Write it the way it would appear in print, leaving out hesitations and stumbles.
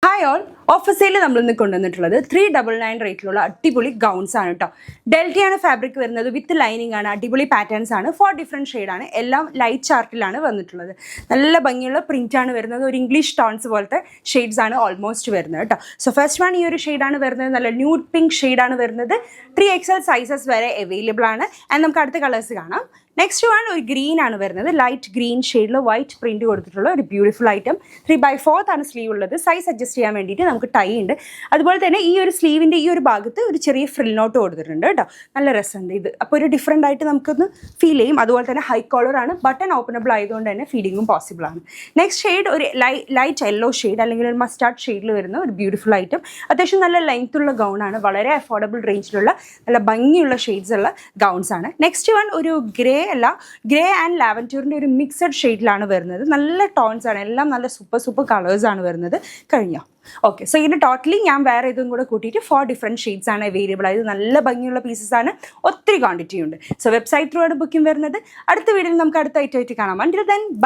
Hi all, offer sale നമ്മൾ ഇന്ന് കൊണ്ടുവന്നിട്ടുള്ളത് 399 റേറ്റിലുള്ള അടിപൊളി ഗൗൺസ് ആണ് കേട്ടോ. ഡെൽറ്റയാണ് ഫാബ്രിക് വരുന്നത്, വിത്ത് ലൈനിങ് ആണ്, അടിപൊളി പാറ്റേൺസ് ആണ്, 4 ഡിഫറെൻറ്റ് ഷെയ്ഡാണ്, എല്ലാം ലൈറ്റ് ചാർട്ടിലാണ് വന്നിട്ടുള്ളത്. നല്ല ഭംഗിയുള്ള പ്രിന്റ് ആണ് വരുന്നത്, ഒരു ഇംഗ്ലീഷ് ടോൺസ് പോലത്തെ ഷെയ്ഡ്സ് ആണ് ഓൾമോസ്റ്റ് വരുന്നത് കേട്ടോ. സോ ഫസ്റ്റ് വൺ ഈ ഒരു ഷെയ്ഡാണ് വരുന്നത്, നല്ല ന്യൂഡ് പിങ്ക് ഷെയ്ഡാണ് വരുന്നത്. 3XL സൈസസ് വരെ അവൈലബിൾ ആണ്. ആൻഡ് നമുക്ക് അടുത്ത കളേഴ്സ് കാണാം. നെക്സ്റ്റ് വൺ ഒരു ഗ്രീൻ ആണ് വരുന്നത്, ലൈറ്റ് ഗ്രീൻ ഷെയ്ഡിൽ വൈറ്റ് പ്രിന്റ് കൊടുത്തിട്ടുള്ള ഒരു ബ്യൂട്ടിഫുൾ ഐറ്റം. 3/4 ആണ് സ്ലീവ് ഉള്ളത്. സൈസ് അഡ്ജസ്റ്റ് ചെയ്യാൻ വേണ്ടിയിട്ട് നമുക്ക് ടൈ ഉണ്ട്. അതുപോലെ തന്നെ ഈ ഒരു സ്ലീവിൻ്റെ ഈ ഒരു ഭാഗത്ത് ഒരു ചെറിയ ഫ്രിൽ നോട്ട് കൊടുത്തിട്ടുണ്ട് കേട്ടോ. നല്ല രസമുണ്ട് ഇത്. അപ്പോൾ ഒരു ഡിഫറെൻ്റ് ആയിട്ട് നമുക്കൊന്ന് ഫീൽ ചെയ്യും. അതുപോലെ തന്നെ ഹൈ കോളർ ആണ്, ബട്ടൺ ഓപ്പണബിൾ ആയതുകൊണ്ട് തന്നെ ഫീഡിങ്ങും പോസിബിൾ ആണ്. നെക്സ്റ്റ് ഷെയ്ഡ് ഒരു ലൈറ്റ് യെല്ലോ ഷെയ്ഡ് അല്ലെങ്കിൽ ഒരു മസ്റ്റാർഡ് ഷെയ്ഡിൽ വരുന്ന ഒരു ബ്യൂട്ടിഫുൾ ഐറ്റം. അത്യാവശ്യം നല്ല ലെങ്ത് ഉള്ള ഗൗൺ ആണ്, വളരെ അഫോർഡബിൾ റേഞ്ചിലുള്ള നല്ല ഭംഗിയുള്ള ഷെയ്ഡ്സ് ഉള്ള ഗൗൺസ് ആണ്. നെക്സ്റ്റ് വൺ ഒരു ഗ്രേ ആൻഡ് ലാവൻഡറിൻ്റെ ഒരു മിക്സഡ് ഷെയ്ഡിലാണ് വരുന്നത്. നല്ല ടോൺസ് ആണ്, എല്ലാം നല്ല സൂപ്പർ കളേഴ്സ് ആണ് വരുന്നത്. കഴിഞ്ഞോ? ഓക്കെ, സോ ഇതിന് ടോട്ടലി ഞാൻ വേറെ ഇതും കൂടെ കൂട്ടിയിട്ട് 4 ഡിഫറെൻറ്റ് ഷെയ്ഡ്സ് ആണ് അവൈലബിൾ ആയത്. നല്ല ഭംഗിയുള്ള പീസസ് ആണ്, ഒത്തിരി ക്വാണ്ടിറ്റി ഉണ്ട്. സോ വെബ്സൈറ്റ് ത്രൂ ആണ് ബുക്കിംഗ് വരുന്നത്. അടുത്ത വീഡിയോയിൽ നമുക്ക് അടുത്ത ഐറ്റം ആയിട്ട് കാണാം. Until then bye.